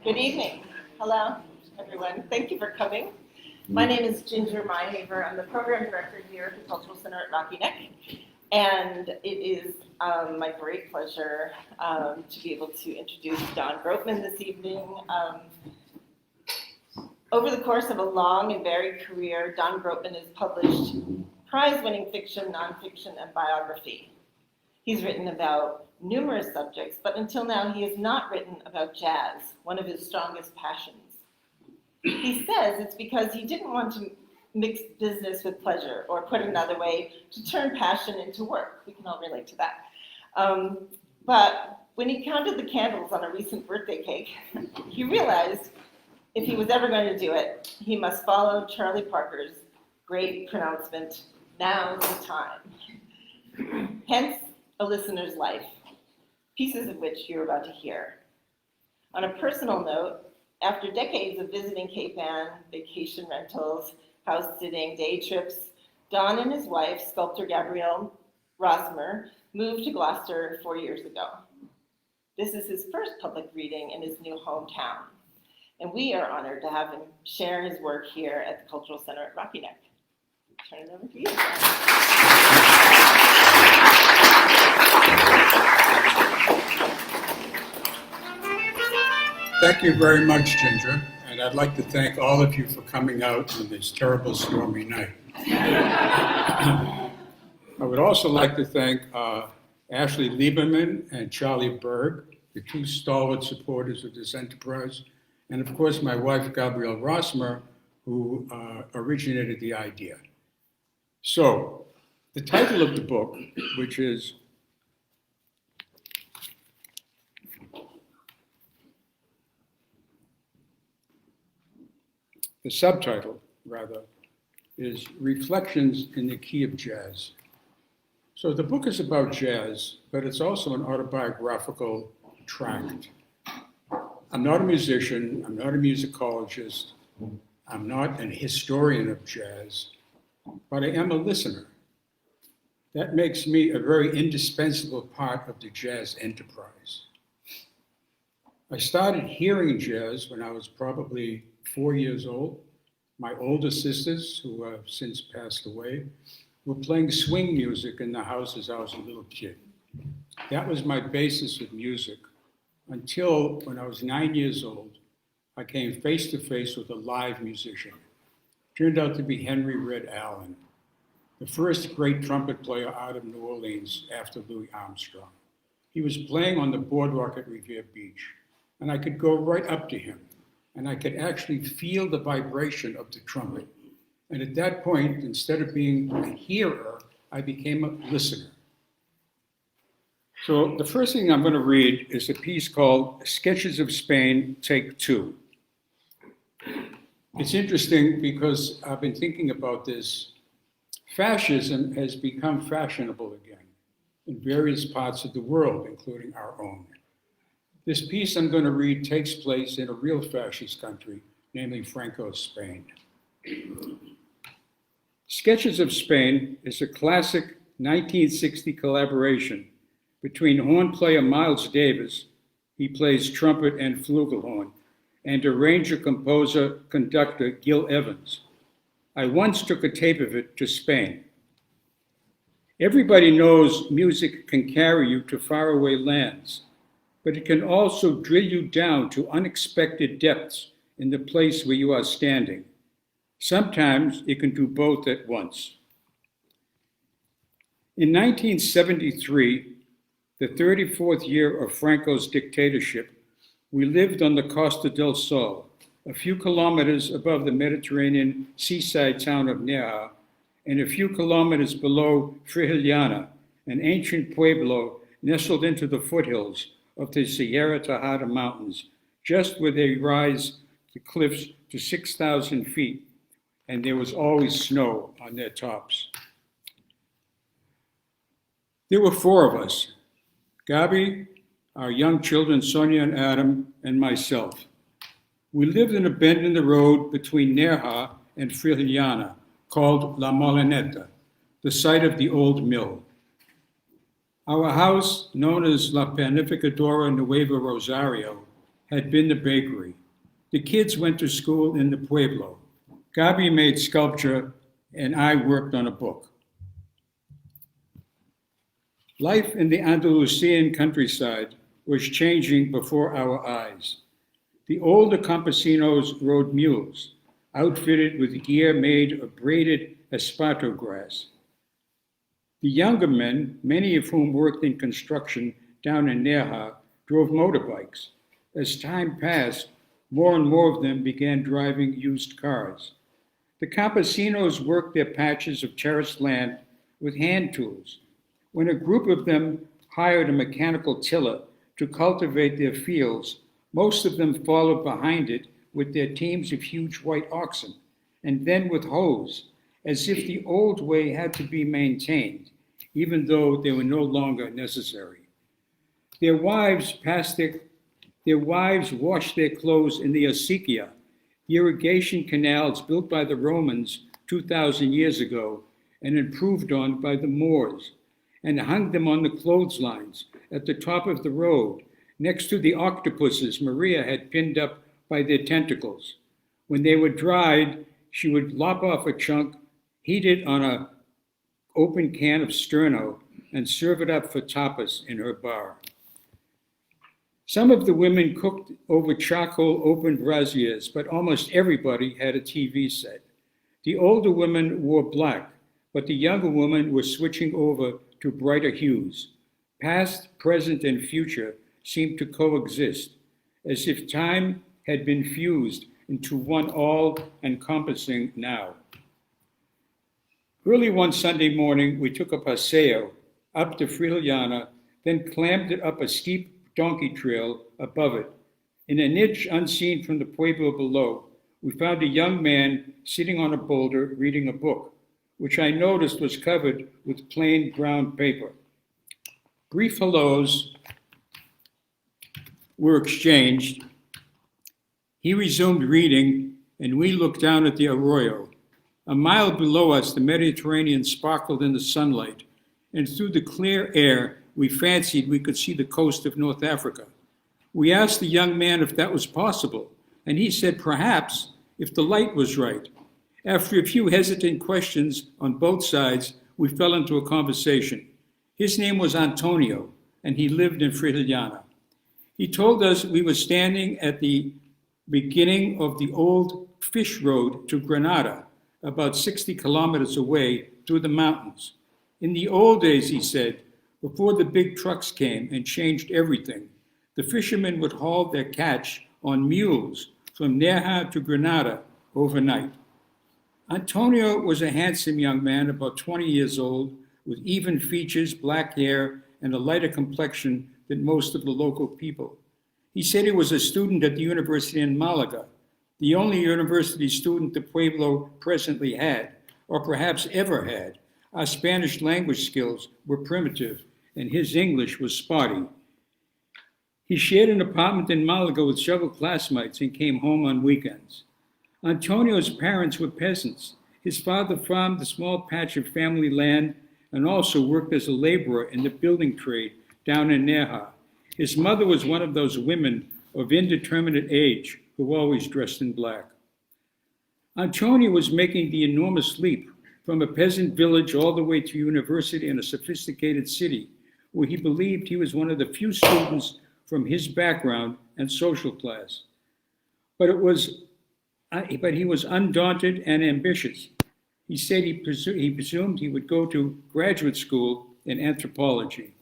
Good evening. Hello, everyone. Thank you for coming. My name is Ginger Myhaver. I'm the program director here at the Cultural Center at Rocky Neck. And it is my great pleasure to be able to introduce Don Gropman this evening. Over the course of a long and varied career, Don Gropman has published prize-winning fiction, nonfiction, and biography. He's written about numerous subjects, but until now he has not written about jazz, one of his strongest passions. He says it's because he didn't want to mix business with pleasure, or put another way, to turn passion into work. We can all relate to that. But when he counted the candles on a recent birthday cake, he realized if he was ever going to do it, he must follow Charlie Parker's great pronouncement, "Now's the time." Hence, a listener's life, pieces of which you're about to hear. On a personal note, after decades of visiting Cape Ann, vacation rentals, house sitting, day trips, Don and his wife, sculptor Gabrielle Rosmer, moved to Gloucester 4 years ago. This is his first public reading in his new hometown, and we are honored to have him share his work here at the Cultural Center at Rocky Neck. Turn it over to you, Don. Thank you very much, Ginger, and I'd like to thank all of you for coming out on this terrible stormy night. I would also like to thank Ashley Lieberman and Charlie Berg, the two stalwart supporters of this enterprise, and of course my wife, Gabrielle Rosmer, who originated the idea. So, the title of the book, which is the subtitle, rather, is Reflections in the Key of Jazz. So the book is about jazz, but it's also an autobiographical tract. I'm not a musician, I'm not a musicologist, I'm not an historian of jazz, but I am a listener. That makes me a very indispensable part of the jazz enterprise. I started hearing jazz when I was probably 4 years old. My older sisters, who have since passed away, were playing swing music in the house as I was a little kid. That was my basis of music until when I was 9 years old, I came face to face with a live musician. Turned out to be Henry Red Allen, the first great trumpet player out of New Orleans after Louis Armstrong. He was playing on the boardwalk at Revere Beach, and I could go right up to him, and I could actually feel the vibration of the trumpet. And at that point, instead of being a hearer, I became a listener. So the first thing I'm going to read is a piece called Sketches of Spain, Take 2. It's interesting because I've been thinking about this. Fascism has become fashionable again in various parts of the world, including our own. This piece I'm going to read takes place in a real fascist country, namely Franco's Spain. Sketches of Spain is a classic 1960 collaboration between horn player Miles Davis, he plays trumpet and flugelhorn, and arranger, composer, conductor Gil Evans. I once took a tape of it to Spain. Everybody knows music can carry you to faraway lands, but it can also drill you down to unexpected depths in the place where you are standing. Sometimes it can do both at once. In 1973, the 34th year of Franco's dictatorship, we lived on the Costa del Sol, a few kilometers above the Mediterranean seaside town of Nerja, and a few kilometers below Frihiliana, an ancient pueblo nestled into the foothills of the Sierra Tejada Mountains, just where they rise the cliffs to 6,000 feet, and there was always snow on their tops. There were four of us, Gabi, our young children, Sonia and Adam, and myself. We lived in a bend in the road between Nerja and Frihiliana, called La Molineta, the site of the old mill. Our house, known as La Panificadora Nueva Rosario, had been the bakery. The kids went to school in the pueblo. Gabi made sculpture, and I worked on a book. Life in the Andalusian countryside was changing before our eyes. The older campesinos rode mules, outfitted with gear made of braided esparto grass. The younger men, many of whom worked in construction down in Nerja, drove motorbikes. As time passed, more and more of them began driving used cars. The campesinos worked their patches of terraced land with hand tools. When a group of them hired a mechanical tiller to cultivate their fields, most of them followed behind it with their teams of huge white oxen, and then with hoes, as if the old way had to be maintained, even though they were no longer necessary. Their wives washed their clothes in the acequia, irrigation canals built by the Romans 2,000 years ago and improved on by the Moors, and hung them on the clotheslines at the top of the road, next to the octopuses Maria had pinned up by their tentacles. When they were dried, she would lop off a chunk, heat it on an open can of sterno, and serve it up for tapas in her bar. Some of the women cooked over charcoal open braziers, but almost everybody had a TV set. The older women wore black, but the younger women were switching over to brighter hues. Past, present, and future seemed to coexist, as if time had been fused into one all-encompassing now. Early one Sunday morning, we took a paseo up to Frijoliana, then climbed it up a steep donkey trail above it. In a niche unseen from the pueblo below, we found a young man sitting on a boulder reading a book, which I noticed was covered with plain brown paper. Brief hellos were exchanged. He resumed reading, and we looked down at the arroyo. A mile below us, the Mediterranean sparkled in the sunlight, and through the clear air, we fancied we could see the coast of North Africa. We asked the young man if that was possible, and he said perhaps, if the light was right. After a few hesitant questions on both sides, we fell into a conversation. His name was Antonio, and he lived in Frijoliana. He told us we were standing at the beginning of the old fish road to Granada, about 60 kilometers away through the mountains. In the old days, he said, before the big trucks came and changed everything, the fishermen would haul their catch on mules from Nerja to Granada overnight. Antonio was a handsome young man, about 20 years old, with even features, black hair, and a lighter complexion than most of the local people. He said he was a student at the university in Malaga, the only university student the Pueblo presently had, or perhaps ever had. Our Spanish language skills were primitive, and his English was spotty. He shared an apartment in Malaga with several classmates and came home on weekends. Antonio's parents were peasants. His father farmed a small patch of family land and also worked as a laborer in the building trade down in Nerja. His mother was one of those women of indeterminate age who always dressed in black. Antonio was making the enormous leap from a peasant village all the way to university in a sophisticated city, where he believed he was one of the few students from his background and social class. But he was undaunted and ambitious. He said he presumed he would go to graduate school in anthropology.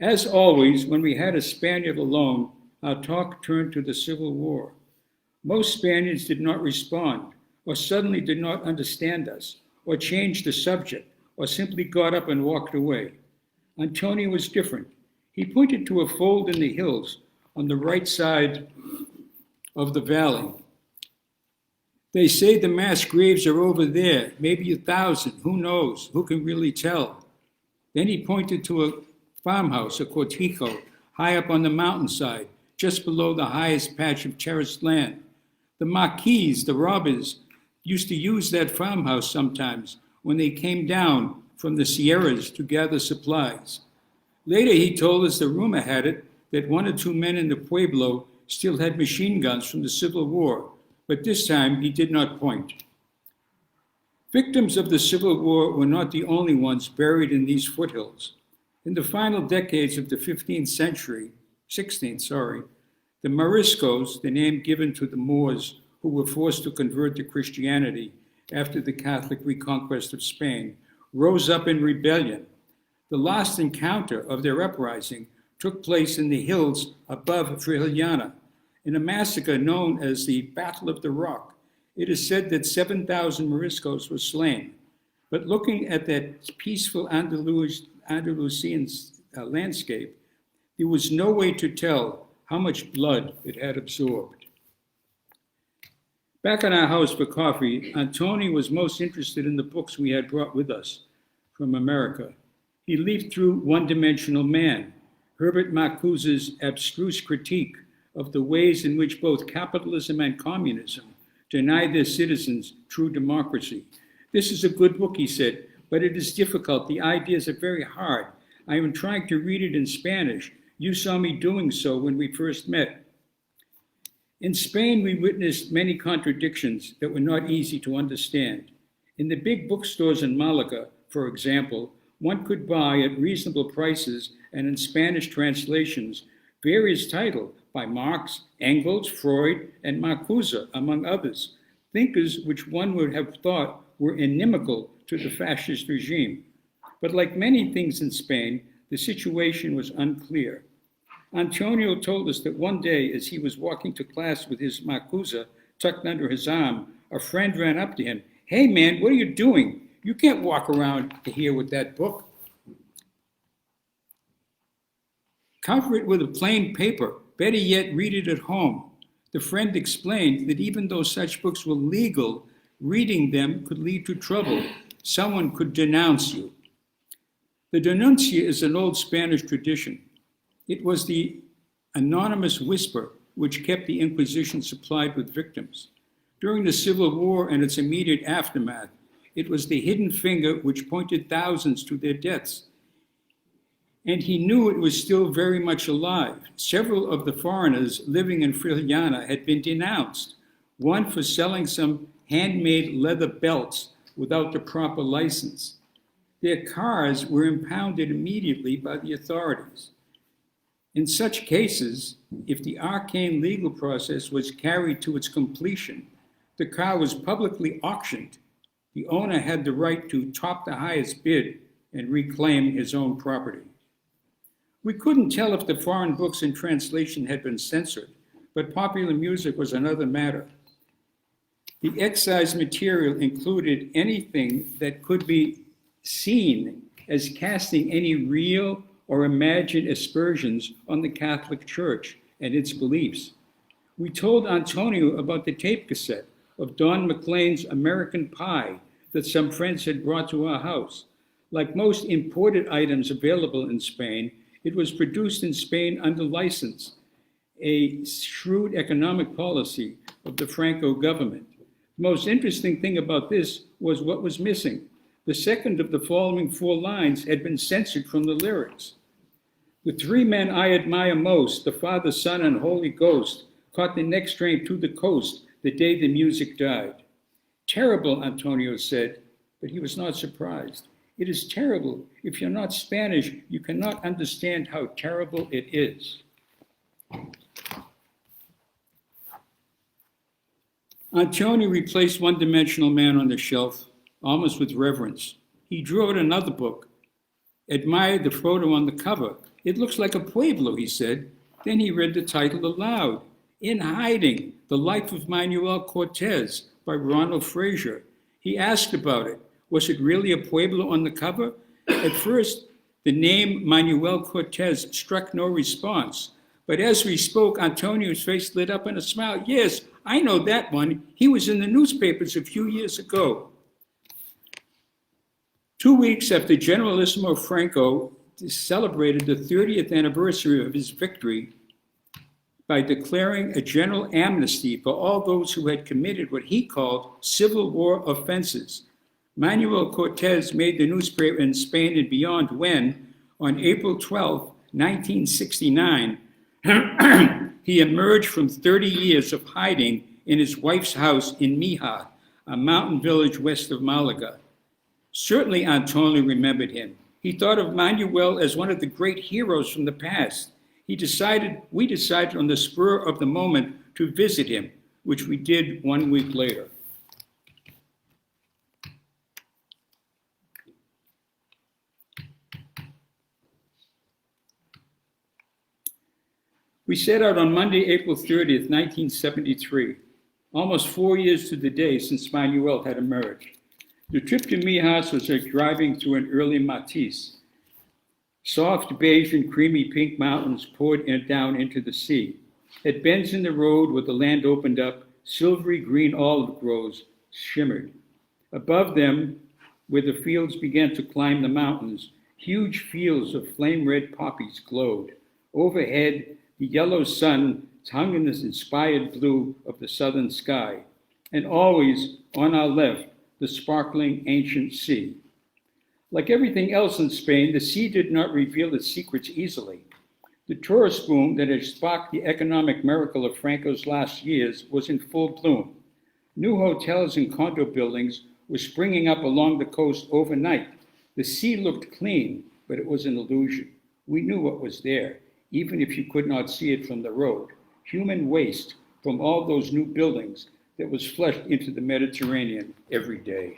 As always, when we had a Spaniard alone, our talk turned to the Civil War. Most Spaniards did not respond, or suddenly did not understand us, or changed the subject, or simply got up and walked away. Antonio was different. He pointed to a fold in the hills on the right side of the valley. They say the mass graves are over there, maybe 1,000, who knows, who can really tell? Then he pointed to a farmhouse, a cortijo, high up on the mountainside, just below the highest patch of terraced land. The Maquis, the robbers, used to use that farmhouse sometimes when they came down from the Sierras to gather supplies. Later, he told us the rumor had it that one or two men in the pueblo still had machine guns from the Civil War, but this time he did not point. Victims of the Civil War were not the only ones buried in these foothills. In the final decades of the 16th, the Moriscos, the name given to the Moors who were forced to convert to Christianity after the Catholic reconquest of Spain, rose up in rebellion. The last encounter of their uprising took place in the hills above Frejillana, in a massacre known as the Battle of the Rock. It is said that 7,000 Moriscos were slain. But looking at that peaceful Andalusian landscape, there was no way to tell how much blood it had absorbed. Back in our house for coffee, Antoni was most interested in the books we had brought with us from America. He leafed through One-Dimensional Man, Herbert Marcuse's abstruse critique of the ways in which both capitalism and communism deny their citizens true democracy. This is a good book, he said, but it is difficult. The ideas are very hard. I am trying to read it in Spanish. You saw me doing so when we first met. In Spain, we witnessed many contradictions that were not easy to understand. In the big bookstores in Malaga, for example, one could buy at reasonable prices and in Spanish translations various titles by Marx, Engels, Freud, and Marcuse, among others, thinkers which one would have thought were inimical to the fascist regime. But like many things in Spain, the situation was unclear. Antonio told us that one day, as he was walking to class with his Marcuse tucked under his arm, a friend ran up to him. "Hey man, what are you doing? You can't walk around here with that book. Cover it with a plain paper. Better yet, read it at home." The friend explained that even though such books were legal, reading them could lead to trouble. Someone could denounce you. The denuncia is an old Spanish tradition. It was the anonymous whisper which kept the Inquisition supplied with victims. During the Civil War and its immediate aftermath, it was the hidden finger which pointed thousands to their deaths. And he knew it was still very much alive. Several of the foreigners living in Frejillana had been denounced, one for selling some handmade leather belts without the proper license. Their cars were impounded immediately by the authorities. In such cases, if the arcane legal process was carried to its completion, the car was publicly auctioned. The owner had the right to top the highest bid and reclaim his own property. We couldn't tell if the foreign books in translation had been censored, but popular music was another matter. The excised material included anything that could be seen as casting any real or imagined aspersions on the Catholic Church and its beliefs. We told Antonio about the tape cassette of Don McLean's American Pie that some friends had brought to our house. Like most imported items available in Spain, it was produced in Spain under license, a shrewd economic policy of the Franco government. The most interesting thing about this was what was missing. The second of the following 4 lines had been censored from the lyrics. "The 3 men I admire most, the Father, Son, and Holy Ghost, caught the next train to the coast the day the music died." Terrible, Antonio said, but he was not surprised. It is terrible. If you're not Spanish, you cannot understand how terrible it is. Antonio replaced One-Dimensional Man on the shelf, almost with reverence. He drew out another book, admired the photo on the cover. "It looks like a pueblo," he said. Then he read the title aloud. "In Hiding, The Life of Manuel Cortez" by Ronald Fraser. He asked about it. Was it really a pueblo on the cover? At first, the name Manuel Cortez struck no response. But as we spoke, Antonio's face lit up in a smile. "Yes, I know that one. He was in the newspapers a few years ago." 2 weeks after Generalissimo Franco celebrated the 30th anniversary of his victory by declaring a general amnesty for all those who had committed what he called Civil War offenses, Manuel Cortez made the newspaper in Spain and beyond when, on April 12, 1969, He emerged from 30 years of hiding in his wife's house in Mija, a mountain village west of Malaga. Certainly Antonio remembered him. He thought of Manuel as one of the great heroes from the past. We decided on the spur of the moment to visit him, which we did 1 week later. We set out on Monday, April 30th, 1973, almost 4 years to the day since Manuel had emerged. The trip to Mijas was like driving through an early Matisse. Soft beige and creamy pink mountains poured down into the sea. At bends in the road where the land opened up, silvery green olive groves shimmered. Above them, where the fields began to climb the mountains, huge fields of flame-red poppies glowed. Overhead, the yellow sun hung in this inspired blue of the southern sky. And always, on our left, the sparkling ancient sea. Like everything else in Spain, the sea did not reveal its secrets easily. The tourist boom that had sparked the economic miracle of Franco's last years was in full bloom. New hotels and condo buildings were springing up along the coast overnight. The sea looked clean, but it was an illusion. We knew what was there, even if you could not see it from the road. Human waste from all those new buildings that was flushed into the Mediterranean every day.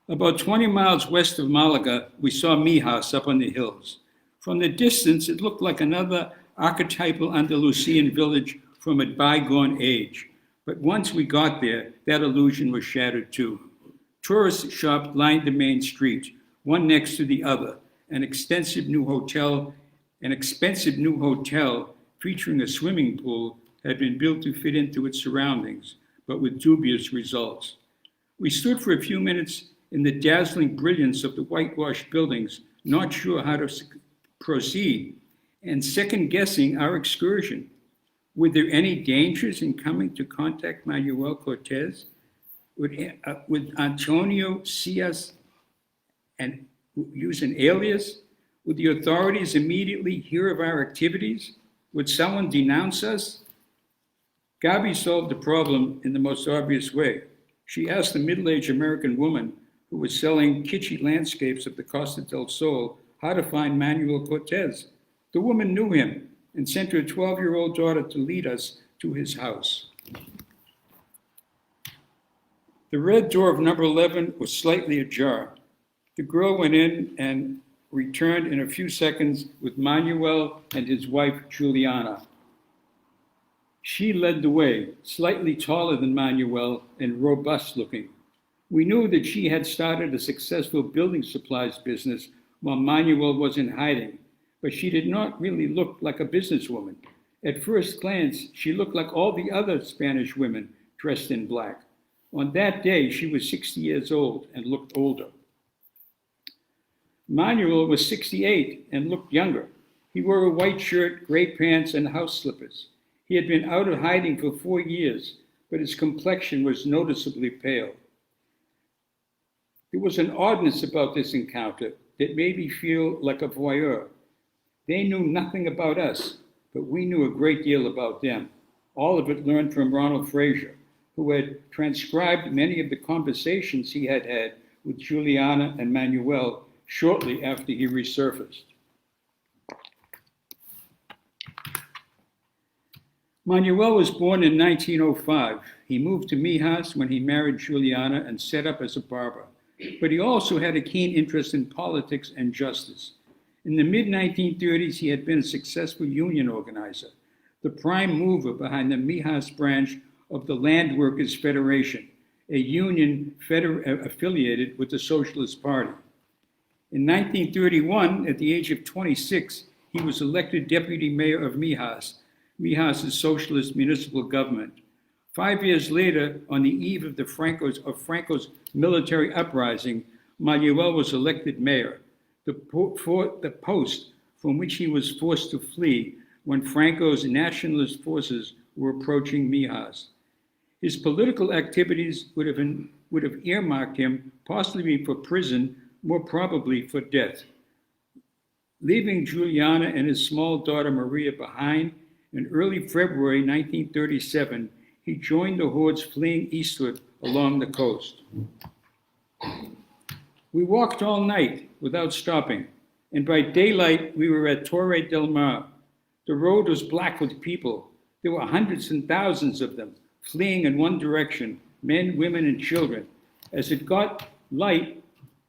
About 20 miles west of Malaga, we saw Mijas up on the hills. From the distance, it looked like another archetypal Andalusian village from a bygone age. But once we got there, that illusion was shattered too. Tourist shops lined the main street, one next to the other. An expensive new hotel featuring a swimming pool had been built to fit into its surroundings, but with dubious results. We stood for a few minutes in the dazzling brilliance of the whitewashed buildings, not sure how to proceed, and second-guessing our excursion. Were there any dangers in coming to contact Manuel Cortez? Would Antonio see us and use an alias? Would the authorities immediately hear of our activities? Would someone denounce us? Gabi solved the problem in the most obvious way. She asked a middle-aged American woman who was selling kitschy landscapes of the Costa del Sol how to find Manuel Cortez. The woman knew him and sent her 12-year-old daughter to lead us to his house. The red door of number 11 was slightly ajar. The girl went in and returned in a few seconds with Manuel and his wife, Juliana. She led the way, slightly taller than Manuel and robust looking. We knew that she had started a successful building supplies business while Manuel was in hiding, but she did not really look like a businesswoman. At first glance, she looked like all the other Spanish women dressed in black. On that day, she was 60 years old and looked older. Manuel was 68 and looked younger. He wore a white shirt, gray pants, and house slippers. He had been out of hiding for 4 years, but his complexion was noticeably pale. There was an oddness about this encounter that made me feel like a voyeur. They knew nothing about us, but we knew a great deal about them. All of it learned from Ronald Fraser, who had transcribed many of the conversations he had had with Juliana and Manuel shortly after he resurfaced. Manuel was born in 1905. He moved to Mijas when he married Juliana and set up as a barber. But he also had a keen interest in politics and justice. In the mid-1930s, he had been a successful union organizer, the prime mover behind the Mijas branch of the Land Workers Federation, a union affiliated with the Socialist Party. In 1931, at the age of 26, he was elected deputy mayor of Mijas, Mijas' socialist municipal government. 5 years later, on the eve of Franco's military uprising, Manuel was elected mayor, the post from which he was forced to flee when Franco's nationalist forces were approaching Mijas. His political activities would have earmarked him possibly for prison, more probably for death. Leaving Juliana and his small daughter Maria behind, in early February 1937, he joined the hordes fleeing eastward along the coast. We walked all night without stopping, and by daylight we were at Torre del Mar. The road was black with people. There were hundreds and thousands of them, fleeing in one direction, men, women, and children. As it got light,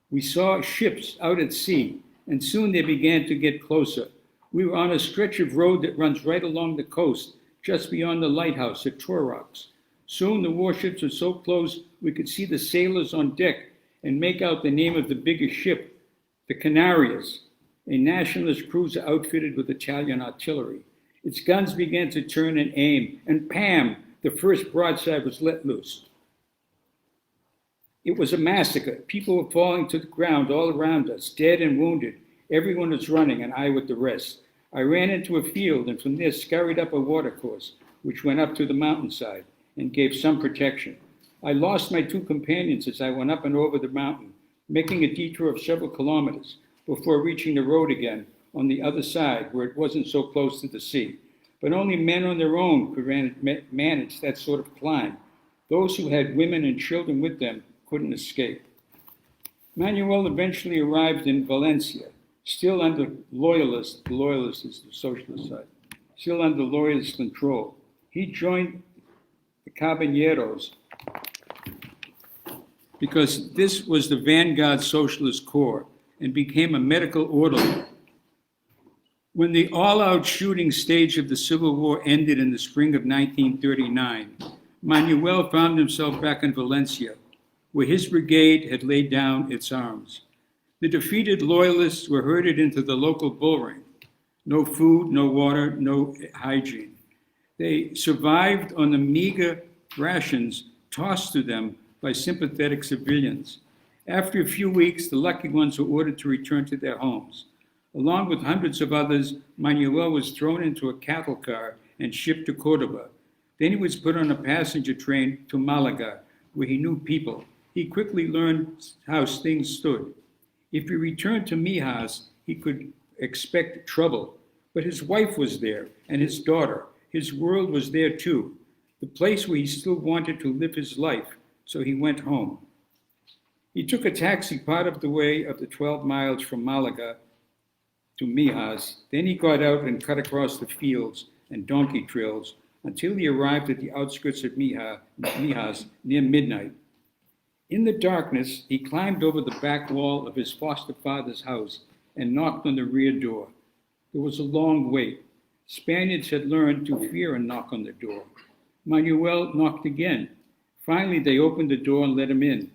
we saw ships out at sea, and soon they began to get closer. We were on a stretch of road that runs right along the coast, just beyond the lighthouse at Torrox. Soon the warships were so close we could see the sailors on deck and make out the name of the biggest ship, the Canarias, a nationalist cruiser outfitted with Italian artillery. Its guns began to turn and aim, and Pam, the first broadside, was let loose. It was a massacre. People were falling to the ground all around us, dead and wounded. Everyone was running, and I with the rest. I ran into a field, and from there scurried up a watercourse, which went up to the mountainside and gave some protection. I lost my two companions as I went up and over the mountain, making a detour of several kilometers before reaching the road again on the other side where it wasn't so close to the sea. But only men on their own could manage that sort of climb. Those who had women and children with them couldn't escape. Manuel eventually arrived in Valencia, still under loyalists, the loyalists is the socialist side, still under loyalist control. He joined the Caballeros because this was the vanguard socialist corps and became a medical orderly. When the all-out shooting stage of the Civil War ended in the spring of 1939, Manuel found himself back in Valencia, where his brigade had laid down its arms. The defeated loyalists were herded into the local bull ring. No food, no water, no hygiene. They survived on the meager rations tossed to them by sympathetic civilians. After a few weeks, the lucky ones were ordered to return to their homes. Along with hundreds of others, Manuel was thrown into a cattle car and shipped to Cordoba. Then he was put on a passenger train to Malaga, where he knew people. He quickly learned how things stood. If he returned to Mijas, he could expect trouble. But his wife was there, and his daughter. His world was there too, the place where he still wanted to live his life, so he went home. He took a taxi part of the way of the 12 miles from Malaga to Mijas. Then he got out and cut across the fields and donkey trails until he arrived at the outskirts of Mijas near midnight. In the darkness, he climbed over the back wall of his foster father's house and knocked on the rear door. There was a long wait. Spaniards had learned to fear a knock on the door. Manuel knocked again. Finally, they opened the door and let him in.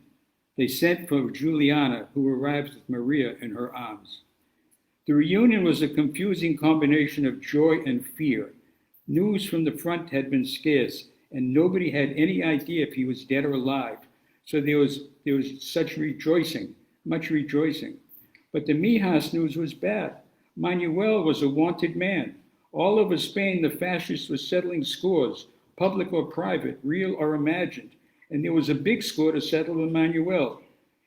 They sent for Juliana, who arrived with Maria in her arms. The reunion was a confusing combination of joy and fear. News from the front had been scarce, and nobody had any idea if he was dead or alive. So there was such rejoicing, much rejoicing. But the Mijas news was bad. Manuel was a wanted man. All over Spain, the fascists were settling scores, public or private, real or imagined. And there was a big score to settle with Manuel.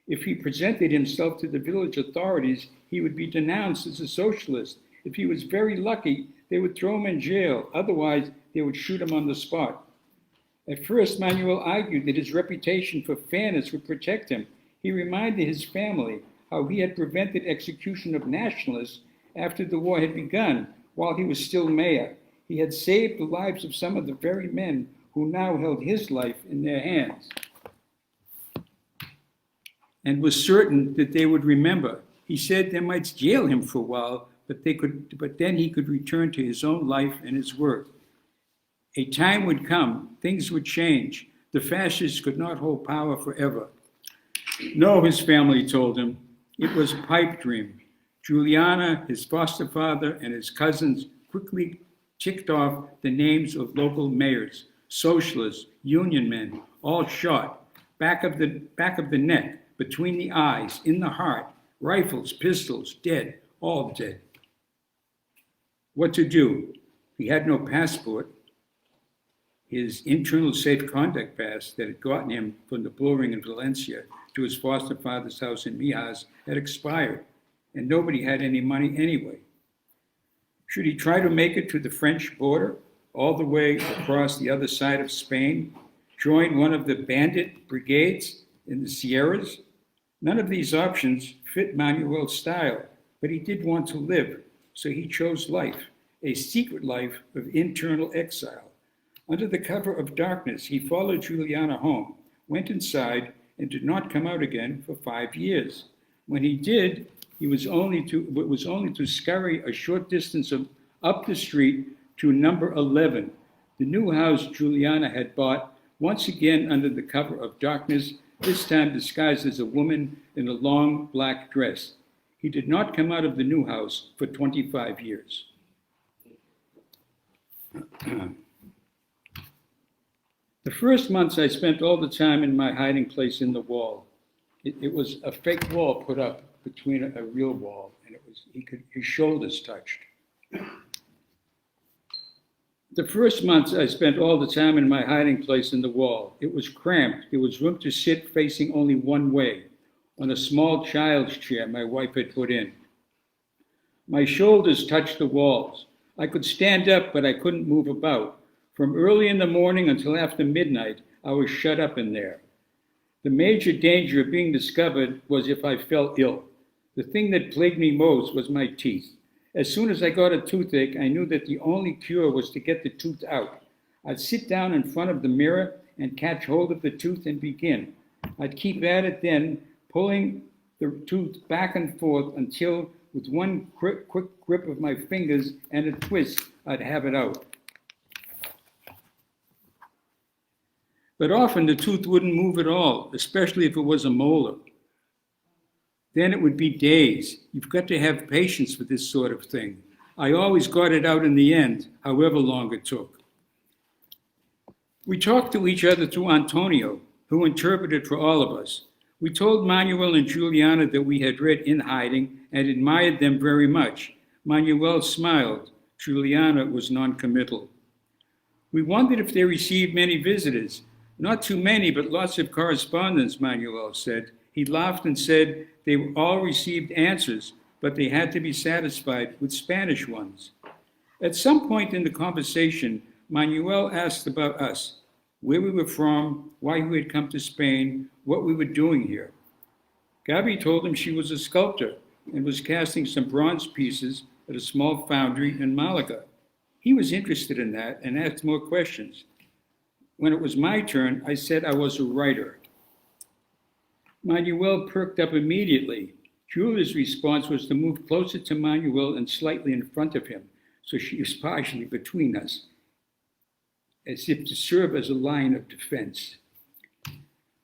If he presented himself to the village authorities, he would be denounced as a socialist. If he was very lucky, they would throw him in jail. Otherwise, they would shoot him on the spot. At first, Manuel argued that his reputation for fairness would protect him. He reminded his family how he had prevented execution of nationalists after the war had begun, while he was still mayor. He had saved the lives of some of the very men who now held his life in their hands, and was certain that they would remember. He said they might jail him for a while, but then he could return to his own life and his work. A time would come, things would change. The fascists could not hold power forever. No, his family told him, it was a pipe dream. Juliana, his foster father, and his cousins quickly ticked off the names of local mayors, socialists, union men, all shot, back of the neck, between the eyes, in the heart, rifles, pistols, dead, all dead. What to do? He had no passport. His internal safe conduct pass that had gotten him from the bull ring in Valencia to his foster father's house in Mijas had expired. and nobody had any money anyway. Should he try to make it to the French border, all the way across the other side of Spain, join one of the bandit brigades in the Sierras? None of these options fit Manuel's style, but he did want to live, so he chose life, a secret life of internal exile. Under the cover of darkness, he followed Juliana home, went inside, and did not come out again for 5 years. When he did, it was only to scurry a short distance up the street to number 11, the new house Juliana had bought, once again under the cover of darkness, this time disguised as a woman in a long black dress. He did not come out of the new house for 25 years. The first months I spent all the time in my hiding place in the wall. It was a fake wall put up between a real wall, and his shoulders touched. The first months I spent all the time in my hiding place in the wall. It was cramped. There was room to sit facing only one way, on a small child's chair my wife had put in. My shoulders touched the walls. I could stand up, but I couldn't move about. From early in the morning until after midnight, I was shut up in there. The major danger of being discovered was if I fell ill. The thing that plagued me most was my teeth. As soon as I got a toothache, I knew that the only cure was to get the tooth out. I'd sit down in front of the mirror and catch hold of the tooth and begin. I'd keep at it then, pulling the tooth back and forth until, with one quick grip of my fingers and a twist, I'd have it out. But often the tooth wouldn't move at all, especially if it was a molar. Then it would be days. You've got to have patience with this sort of thing. I always got it out in the end, however long it took. We talked to each other through Antonio, who interpreted for all of us. We told Manuel and Juliana that we had read In Hiding and admired them very much. Manuel smiled. Juliana was non-committal. We wondered if they received many visitors. Not too many, but lots of correspondence, Manuel said. He laughed and said they all received answers, but they had to be satisfied with Spanish ones. At some point in the conversation, Manuel asked about us, where we were from, why we had come to Spain, what we were doing here. Gabi told him she was a sculptor and was casting some bronze pieces at a small foundry in Malaga. He was interested in that and asked more questions. When it was my turn, I said I was a writer. Manuel perked up immediately. Julia's response was to move closer to Manuel and slightly in front of him, so she was partially between us, as if to serve as a line of defense.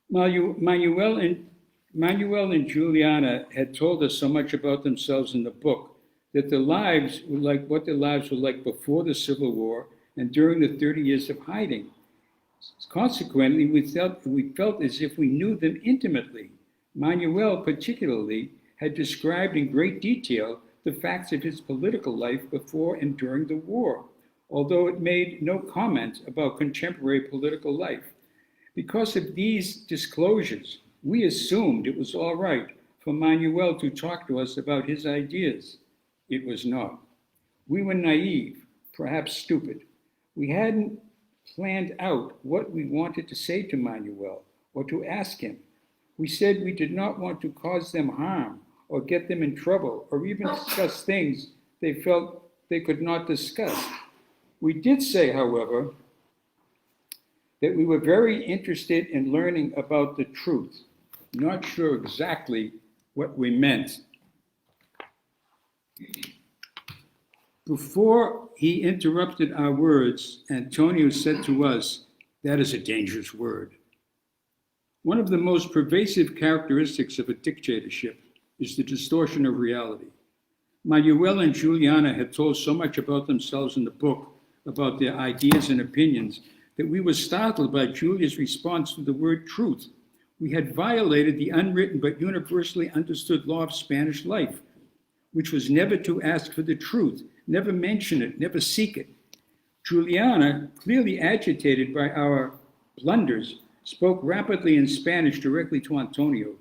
Manuel and Juliana had told us so much about themselves in the book that their lives were like what their lives were like before the Civil War and during the 30 years of hiding. Consequently, we felt as if we knew them intimately. Manuel, particularly, had described in great detail the facts of his political life before and during the war, although it made no comment about contemporary political life. Because of these disclosures, we assumed it was all right for Manuel to talk to us about his ideas. It was not. We were naive, perhaps stupid. We hadn't planned out what we wanted to say to Manuel or to ask him. We said we did not want to cause them harm or get them in trouble or even discuss things they felt they could not discuss. We did say, however, that we were very interested in learning about the truth, not sure exactly what we meant. Before he interrupted our words, Antonio said to us, "That is a dangerous word." One of the most pervasive characteristics of a dictatorship is the distortion of reality. Manuel and Juliana had told so much about themselves in the book, about their ideas and opinions, that we were startled by Julia's response to the word truth. We had violated the unwritten but universally understood law of Spanish life, which was never to ask for the truth, never mention it, never seek it. Juliana, clearly agitated by our blunders, spoke rapidly in Spanish directly to Antonio.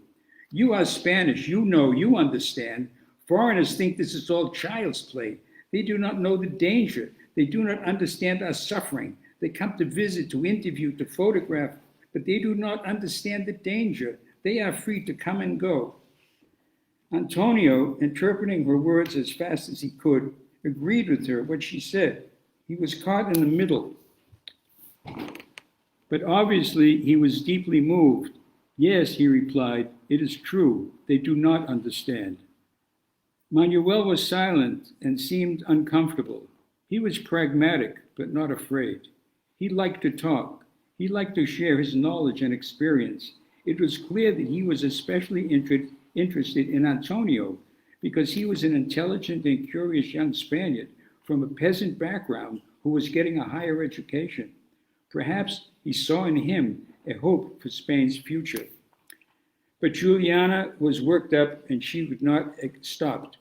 "You are Spanish, you know, you understand. Foreigners think this is all child's play. They do not know the danger. They do not understand our suffering. They come to visit, to interview, to photograph, but they do not understand the danger. They are free to come and go. Antonio, interpreting her words as fast as he could, agreed with her what she said. He was caught in the middle. But obviously he was deeply moved. Yes, he replied, it is true. They do not understand. Manuel was silent and seemed uncomfortable. He was pragmatic, but not afraid. He liked to talk. He liked to share his knowledge and experience. It was clear that he was especially interested in Antonio because he was an intelligent and curious young Spaniard from a peasant background who was getting a higher education. Perhaps he saw in him a hope for Spain's future. But Juliana was worked up and she would not stop.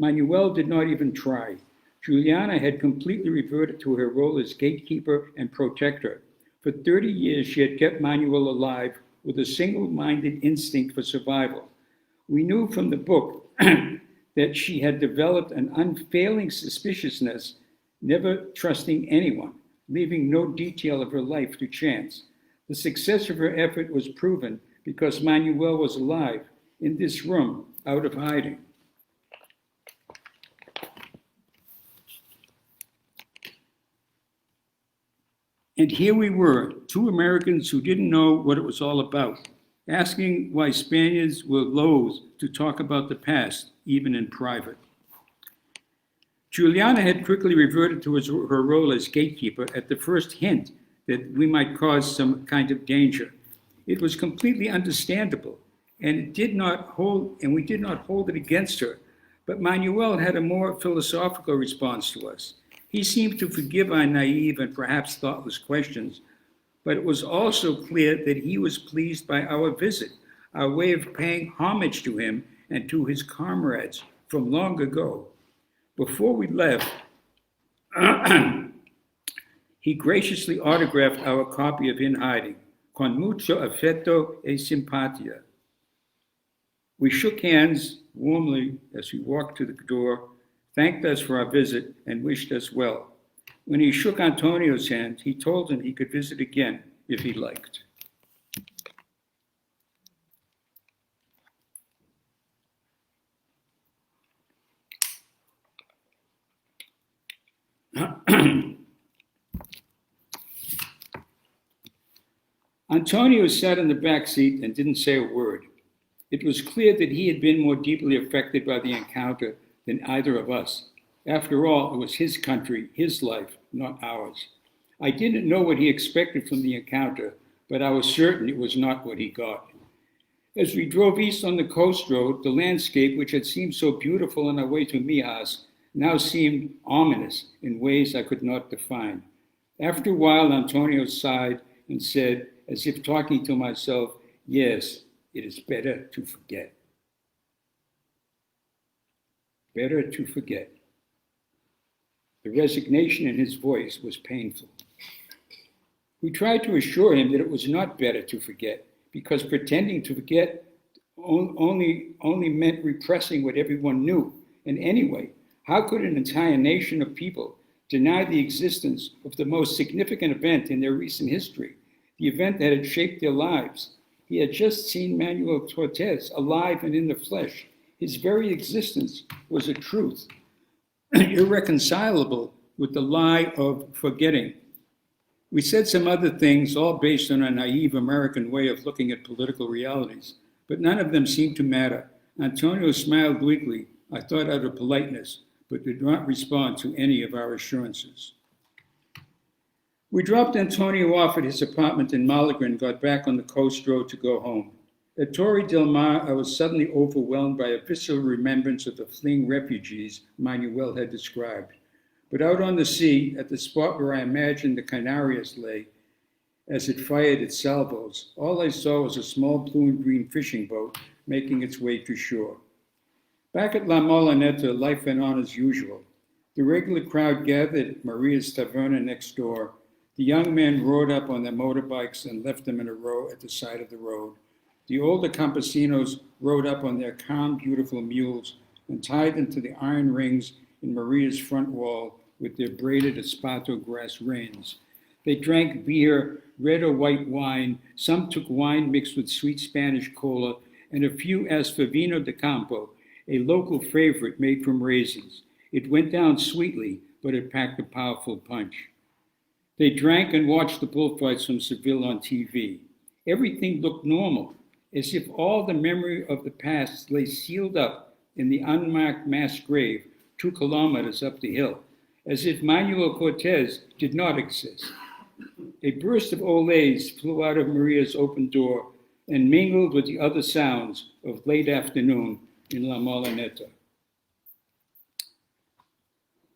Manuel did not even try. Juliana had completely reverted to her role as gatekeeper and protector. For 30 years, she had kept Manuel alive with a single-minded instinct for survival. We knew from the book that she had developed an unfailing suspiciousness, never trusting anyone, leaving no detail of her life to chance. The success of her effort was proven because Manuel was alive, in this room, out of hiding. And here we were, two Americans who didn't know what it was all about, asking why Spaniards were loath to talk about the past, even in private. Juliana had quickly reverted to her role as gatekeeper at the first hint that we might cause some kind of danger. It was completely understandable, and we did not hold it against her. But Manuel had a more philosophical response to us. He seemed to forgive our naive and perhaps thoughtless questions, but it was also clear that he was pleased by our visit, our way of paying homage to him and to his comrades from long ago. Before we left, he graciously autographed our copy of In Hiding, con mucho afecto y simpatía. We shook hands warmly as we walked to the door, thanked us for our visit, and wished us well. When he shook Antonio's hand, he told him he could visit again if he liked. Antonio sat in the back seat and didn't say a word. It was clear that he had been more deeply affected by the encounter than either of us. After all, it was his country, his life, not ours. I didn't know what he expected from the encounter, but I was certain it was not what he got. As we drove east on the coast road, the landscape, which had seemed so beautiful on our way to Mijas, now seemed ominous in ways I could not define. After a while, Antonio sighed and said, as if talking to myself, yes, it is better to forget. Better to forget. The resignation in his voice was painful. We tried to assure him that it was not better to forget, because pretending to forget only meant repressing what everyone knew. And anyway, how could an entire nation of people deny the existence of the most significant event in their recent history, the event that had shaped their lives? He had just seen Manuel Cortez alive and in the flesh. His very existence was a truth, irreconcilable with the lie of forgetting. We said some other things, all based on a naive American way of looking at political realities, but none of them seemed to matter. Antonio smiled weakly, I thought out of politeness, but did not respond to any of our assurances. We dropped Antonio off at his apartment in Malaga and got back on the coast road to go home. At Torre del Mar, I was suddenly overwhelmed by a visceral remembrance of the fleeing refugees Manuel had described. But out on the sea, at the spot where I imagined the Canarias lay, as it fired its salvos, all I saw was a small blue and green fishing boat making its way to shore. Back at La Molineta, life went on as usual. The regular crowd gathered at Maria's Taverna next door. The young men rode up on their motorbikes and left them in a row at the side of the road. The older campesinos rode up on their calm, beautiful mules, and tied them to the iron rings in Maria's front wall with their braided esparto grass reins. They drank beer, red or white wine. Some took wine mixed with sweet Spanish cola, and a few asked for vino de campo, a local favorite made from raisins. It went down sweetly, but it packed a powerful punch. They drank and watched the bullfights from Seville on TV. Everything looked normal, as if all the memory of the past lay sealed up in the unmarked mass grave 2 kilometers up the hill, as if Manuel Cortez did not exist. A burst of olays flew out of Maria's open door and mingled with the other sounds of late afternoon in La Molineta.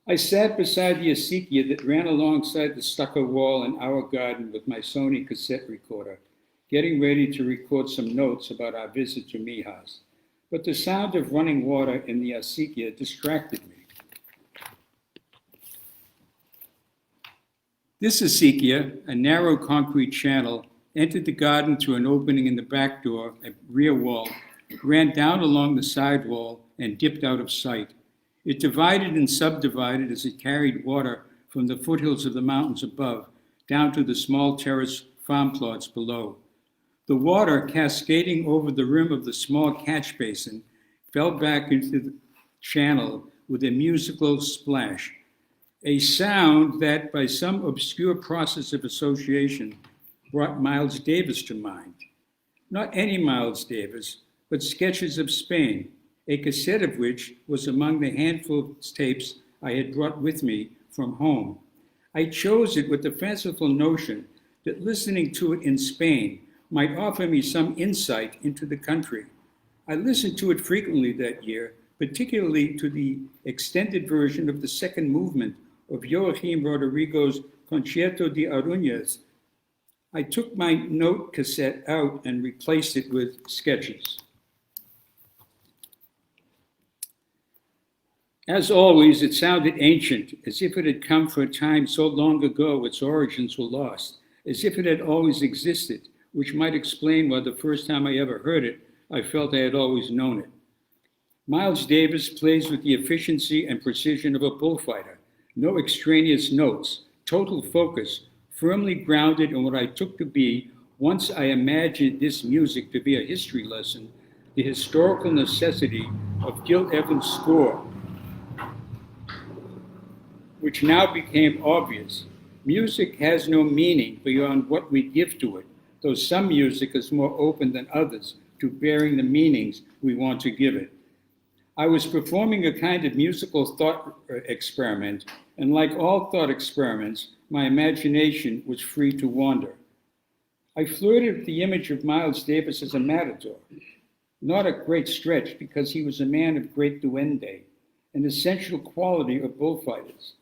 I sat beside the acequia that ran alongside the stucco wall in our garden with my Sony cassette recorder, getting ready to record some notes about our visit to Mijas. But the sound of running water in the acequia distracted me. This acequia, a narrow concrete channel, entered the garden through an opening in the back door, a rear wall, ran down along the side wall, and dipped out of sight. It divided and subdivided as it carried water from the foothills of the mountains above down to the small terrace farm plots below. The water, cascading over the rim of the small catch basin, fell back into the channel with a musical splash, a sound that, by some obscure process of association, brought Miles Davis to mind. Not any Miles Davis, but sketches of Spain, a cassette of which was among the handful of tapes I had brought with me from home. I chose it with the fanciful notion that listening to it in Spain might offer me some insight into the country. I listened to it frequently that year, particularly to the extended version of the second movement of Joachim Rodrigo's Concierto de Aruñas. I took my note cassette out and replaced it with sketches. As always, it sounded ancient, as if it had come from a time so long ago its origins were lost, as if it had always existed, which might explain why the first time I ever heard it, I felt I had always known it. Miles Davis plays with the efficiency and precision of a bullfighter. No extraneous notes, total focus, firmly grounded in what I took to be, once I imagined this music to be a history lesson, the historical necessity of Gil Evans' score, which now became obvious. Music has no meaning beyond what we give to it, though some music is more open than others to bearing the meanings we want to give it. I was performing a kind of musical thought experiment, and like all thought experiments, my imagination was free to wander. I flirted with the image of Miles Davis as a matador, not a great stretch because he was a man of great duende, an essential quality of bullfighters.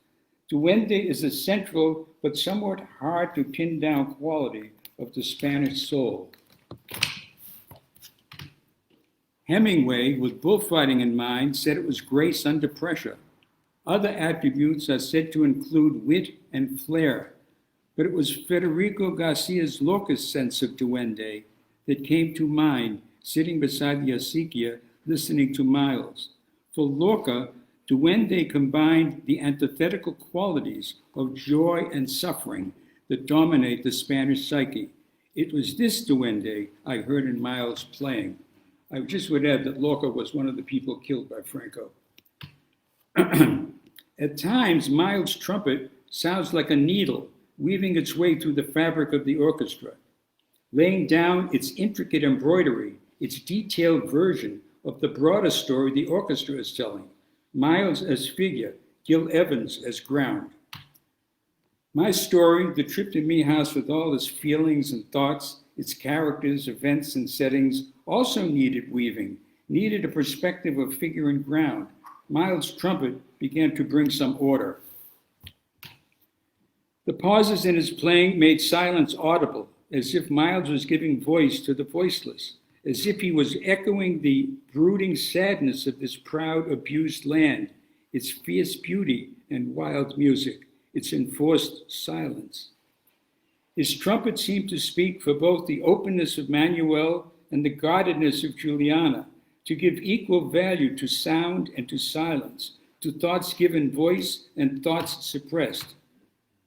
Duende is a central but somewhat hard to pin down quality of the Spanish soul. Hemingway, with bullfighting in mind, said it was grace under pressure. Other attributes are said to include wit and flair, but it was Federico Garcia Lorca's sense of duende that came to mind sitting beside the acequia listening to Miles. For Lorca, duende combined the antithetical qualities of joy and suffering that dominate the Spanish psyche. It was this duende I heard in Miles playing. I just would add that Lorca was one of the people killed by Franco. At times, Miles' trumpet sounds like a needle weaving its way through the fabric of the orchestra, laying down its intricate embroidery, its detailed version of the broader story the orchestra is telling. Miles as figure, Gil Evans as ground. My story, the trip to Mijas with all its feelings and thoughts, its characters, events, and settings, also needed weaving, needed a perspective of figure and ground. Miles' trumpet began to bring some order. The pauses in his playing made silence audible, as if Miles was giving voice to the voiceless, as if he was echoing the brooding sadness of this proud, abused land, its fierce beauty and wild music, its enforced silence. His trumpet seemed to speak for both the openness of Manuel and the guardedness of Juliana, to give equal value to sound and to silence, to thoughts given voice and thoughts suppressed,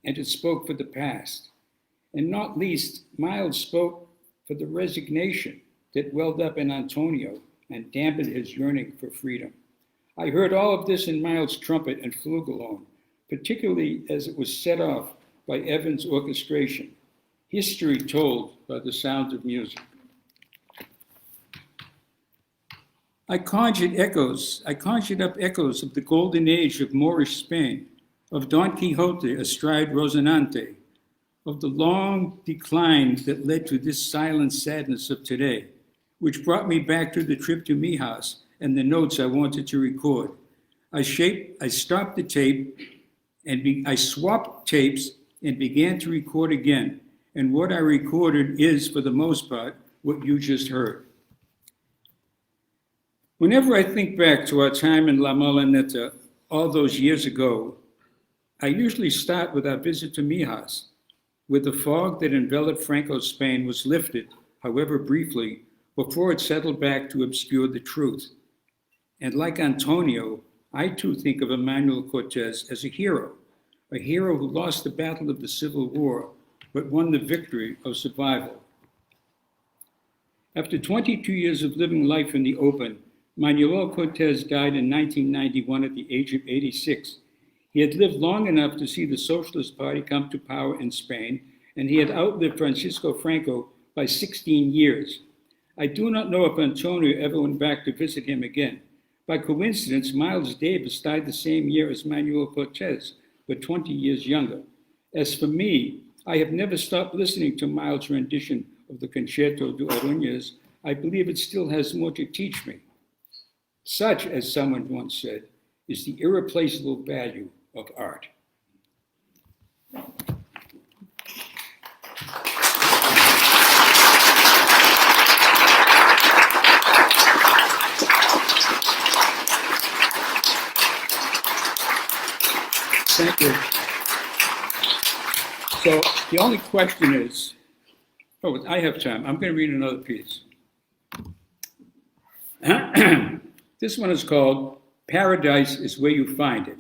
and it spoke for the past. And not least, Miles spoke for the resignation that welled up in Antonio and dampened his yearning for freedom. I heard all of this in Miles' trumpet and flugelhorn, particularly as it was set off by Evans' orchestration, history told by the sound of music. I conjured up echoes of the golden age of Moorish Spain, of Don Quixote astride Rocinante, of the long decline that led to this silent sadness of today, which brought me back to the trip to Mijas and the notes I wanted to record. I stopped the tape and I swapped tapes and began to record again. And what I recorded is, for the most part, what you just heard. Whenever I think back to our time in La Molineta all those years ago, I usually start with our visit to Mijas, where the fog that enveloped Franco's Spain was lifted, however briefly, before it settled back to obscure the truth. And like Antonio, I too think of Emmanuel Cortez as a hero who lost the battle of the Civil War, but won the victory of survival. After 22 years of living life in the open, Manuel Cortez died in 1991 at the age of 86. He had lived long enough to see the Socialist Party come to power in Spain, and he had outlived Francisco Franco by 16 years. I do not know if Antonio ever went back to visit him again. By coincidence, Miles Davis died the same year as Manuel Cortez, but 20 years younger. As for me, I have never stopped listening to Miles' rendition of the Concerto de Ordóñez. I believe it still has more to teach me. Such, as someone once said, is the irreplaceable value of art. Thank you. So the only question is, I have time. I'm going to read another piece. This one is called Paradise is Where You Find It.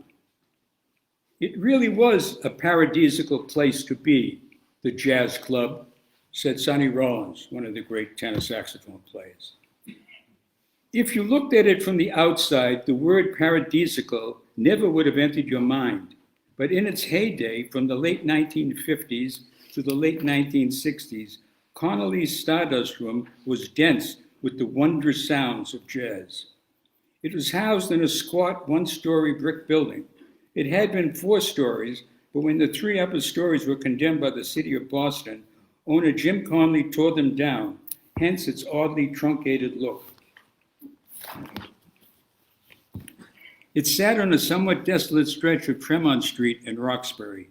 It really was a paradisiacal place to be, the jazz club, said Sonny Rollins, one of the great tenor saxophone players. If you looked at it from the outside, the word paradisiacal never would have entered your mind. But in its heyday, from the late 1950s to the late 1960s, Connolly's Stardust Room was dense with the wondrous sounds of jazz. It was housed in a squat one-story brick building. It had been 4 stories, but when the 3 upper stories were condemned by the city of Boston, owner Jim Conley tore them down, hence its oddly truncated look. It sat on a somewhat desolate stretch of Tremont Street in Roxbury.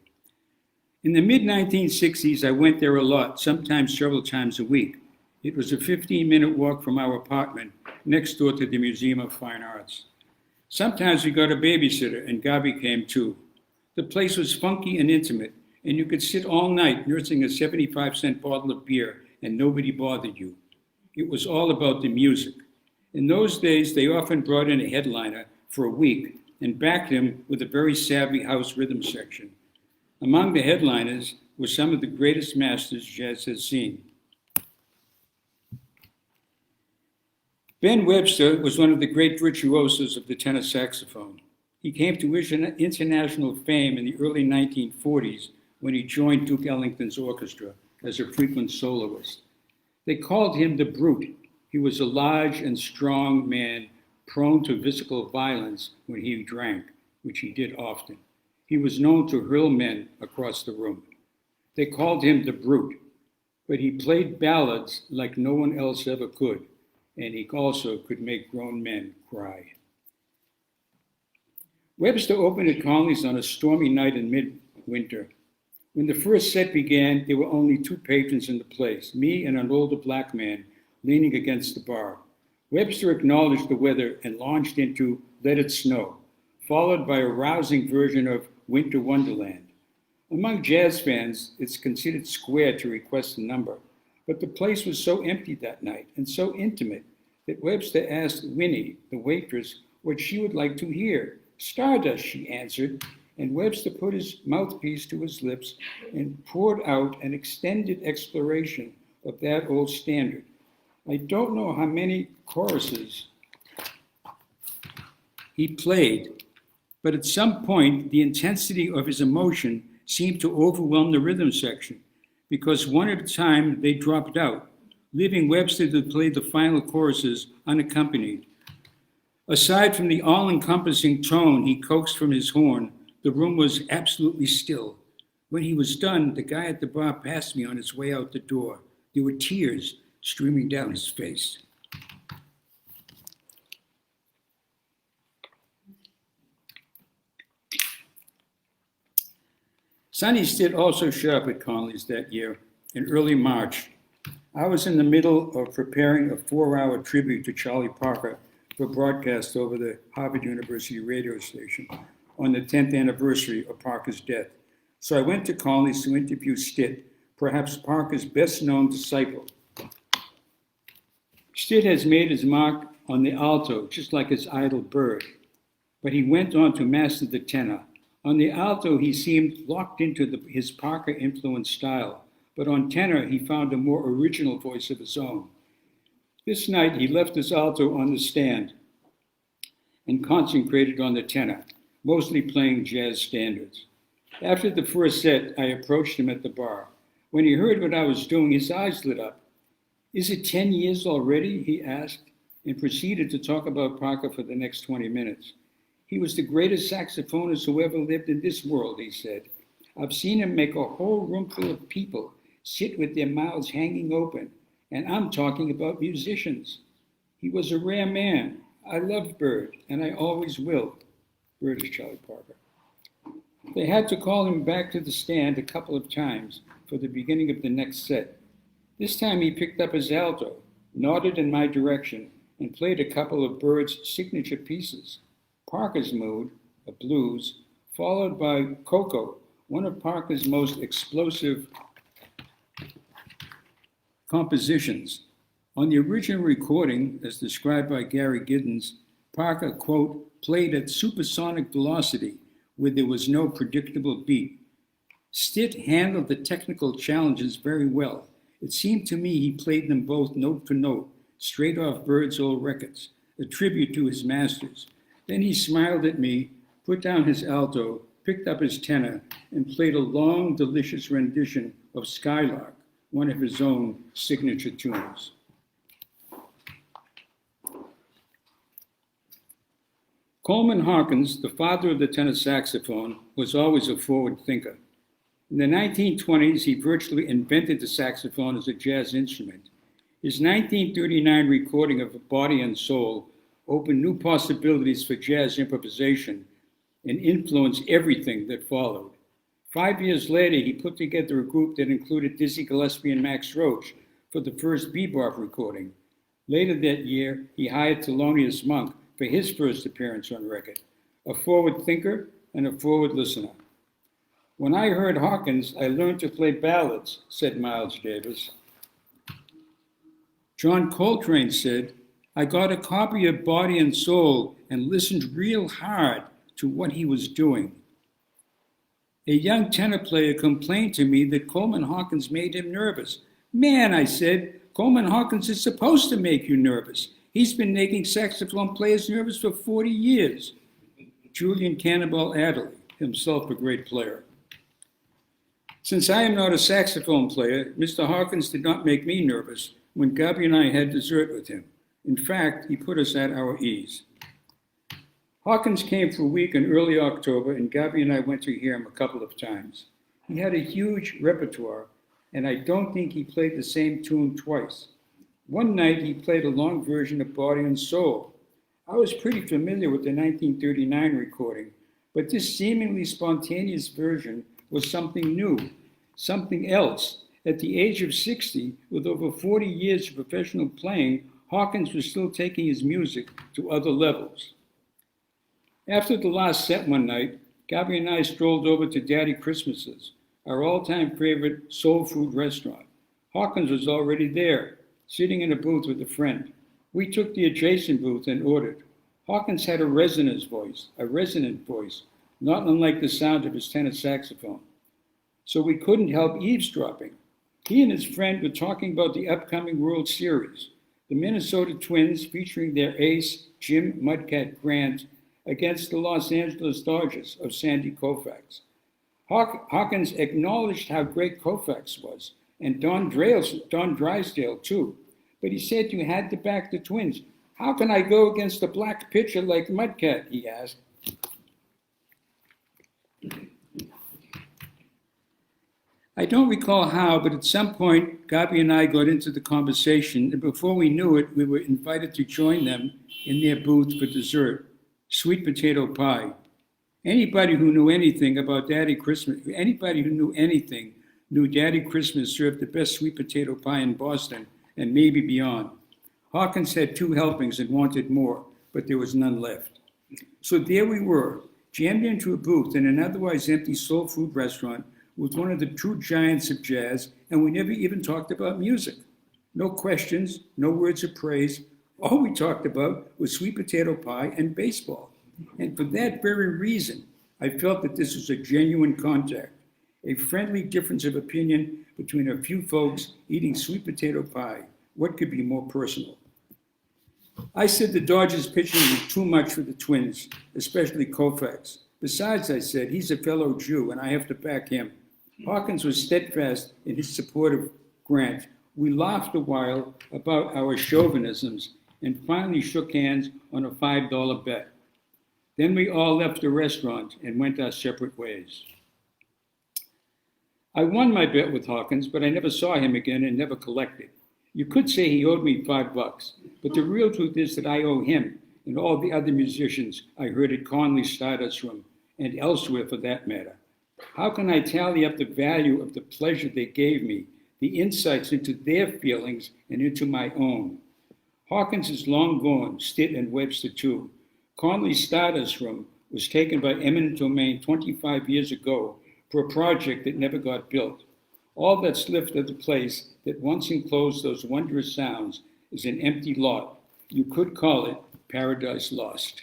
In the mid-1960s, I went there a lot, sometimes several times a week. It was a 15-minute walk from our apartment, next door to the Museum of Fine Arts. Sometimes we got a babysitter, and Gabi came too. The place was funky and intimate, and you could sit all night nursing a 75-cent bottle of beer, and nobody bothered you. It was all about the music. In those days, they often brought in a headliner for a week and backed him with a very savvy house rhythm section. Among the headliners were some of the greatest masters jazz has seen. Ben Webster was one of the great virtuosos of the tenor saxophone. He came to international fame in the early 1940s when he joined Duke Ellington's orchestra as a frequent soloist. They called him the Brute. He was a large and strong man, prone to physical violence when he drank, which he did often. He was known to hurl men across the room. They called him the Brute, but he played ballads like no one else ever could, and he also could make grown men cry. Webster opened at Conley's on a stormy night in midwinter. When the first set began, there were only 2 patrons in the place, me and an older black man leaning against the bar. Webster acknowledged the weather and launched into Let It Snow, followed by a rousing version of Winter Wonderland. Among jazz fans, it's considered square to request a number, but the place was so empty that night and so intimate that Webster asked Winnie, the waitress, what she would like to hear. Stardust, she answered, and Webster put his mouthpiece to his lips and poured out an extended exploration of that old standard. I don't know how many choruses he played, but at some point the intensity of his emotion seemed to overwhelm the rhythm section, because one at a time they dropped out, leaving Webster to play the final choruses unaccompanied. Aside from the all-encompassing tone he coaxed from his horn, the room was absolutely still. When he was done, the guy at the bar passed me on his way out the door. There were tears streaming down his face. Sonny Stitt also showed up at Connolly's that year in early March. I was in the middle of preparing a 4-hour tribute to Charlie Parker for broadcast over the Harvard University radio station on the 10th anniversary of Parker's death. So I went to Connolly's to interview Stitt, perhaps Parker's best-known disciple. Stitt has made his mark on the alto, just like his idol Bird, but he went on to master the tenor. On the alto, he seemed locked into his Parker-influenced style, but on tenor, he found a more original voice of his own. This night, he left his alto on the stand and concentrated on the tenor, mostly playing jazz standards. After the first set, I approached him at the bar. When he heard what I was doing, his eyes lit up. "Is it 10 years already?" he asked, and proceeded to talk about Parker for the next 20 minutes. "He was the greatest saxophonist who ever lived in this world," he said. "I've seen him make a whole room full of people sit with their mouths hanging open, and I'm talking about musicians. He was a rare man. I loved Bird, and I always will." Bird is Charlie Parker. They had to call him back to the stand a couple of times for the beginning of the next set. This time he picked up his alto, nodded in my direction, and played a couple of Bird's signature pieces. Parker's Mood, a blues, followed by Coco, one of Parker's most explosive compositions. On the original recording, as described by Gary Giddens, Parker, quote, played at supersonic velocity where there was no predictable beat. Stitt handled the technical challenges very well. It seemed to me he played them both note for note, straight off Bird's old records, a tribute to his masters. Then he smiled at me, put down his alto, picked up his tenor, and played a long, delicious rendition of Skylark, one of his own signature tunes. Coleman Hawkins, the father of the tenor saxophone, was always a forward thinker. In the 1920s, he virtually invented the saxophone as a jazz instrument. His 1939 recording of Body and Soul opened new possibilities for jazz improvisation and influenced everything that followed. 5 years later, he put together a group that included Dizzy Gillespie and Max Roach for the first bebop recording. Later that year, he hired Thelonious Monk for his first appearance on record, a forward thinker and a forward listener. "When I heard Hawkins, I learned to play ballads," said Miles Davis. John Coltrane said, "I got a copy of Body and Soul and listened real hard to what he was doing." A young tenor player complained to me that Coleman Hawkins made him nervous. "Man," I said, "Coleman Hawkins is supposed to make you nervous. He's been making saxophone players nervous for 40 years. Julian Cannonball Adderley, himself a great player. Since I am not a saxophone player, Mr. Hawkins did not make me nervous when Gabby and I had dessert with him. In fact, he put us at our ease. Hawkins came for a week in early October, and Gabby and I went to hear him a couple of times. He had a huge repertoire, and I don't think he played the same tune twice. One night, he played a long version of Body and Soul. I was pretty familiar with the 1939 recording, but this seemingly spontaneous version was something new, something else. At the age of 60, with over 40 years of professional playing, Hawkins was still taking his music to other levels. After the last set one night, Gabby and I strolled over to Daddy Christmas's, our all-time favorite soul food restaurant. Hawkins was already there, sitting in a booth with a friend. We took the adjacent booth and ordered. Hawkins had a resonant voice, not unlike the sound of his tenor saxophone. So we couldn't help eavesdropping. He and his friend were talking about the upcoming World Series, the Minnesota Twins featuring their ace, Jim Mudcat Grant, against the Los Angeles Dodgers of Sandy Koufax. Hawkins acknowledged how great Koufax was, and Don Drysdale too, but he said you had to back the Twins. How can I go against a black pitcher like Mudcat, he asked. I don't recall how, but at some point, Gabi and I got into the conversation, and before we knew it, we were invited to join them in their booth for dessert, sweet potato pie. Anybody who knew anything about Daddy Christmas, knew Daddy Christmas served the best sweet potato pie in Boston and maybe beyond. Hawkins had 2 helpings and wanted more, but there was none left. So there we were, jammed into a booth in an otherwise empty soul food restaurant with one of the true giants of jazz, and we never even talked about music. No questions, no words of praise. All we talked about was sweet potato pie and baseball. And for that very reason, I felt that this was a genuine contact, a friendly difference of opinion between a few folks eating sweet potato pie. What could be more personal? I said the Dodgers pitching was too much for the Twins, especially Koufax. Besides, I said, he's a fellow Jew and I have to back him. Hawkins was steadfast in his support of Grant. We laughed a while about our chauvinisms and finally shook hands on a $5 bet. Then we all left the restaurant and went our separate ways. I won my bet with Hawkins, but I never saw him again and never collected. You could say he owed me $5, but the real truth is that I owe him and all the other musicians I heard at Conley Stardust Room and elsewhere for that matter. How can I tally up the value of the pleasure they gave me, the insights into their feelings and into my own? Hawkins is long gone, Stitt and Webster too. Conley Stardust Room was taken by eminent domain 25 years ago for a project that never got built. All that's left of the place that once enclosed those wondrous sounds is an empty lot. You could call it Paradise Lost.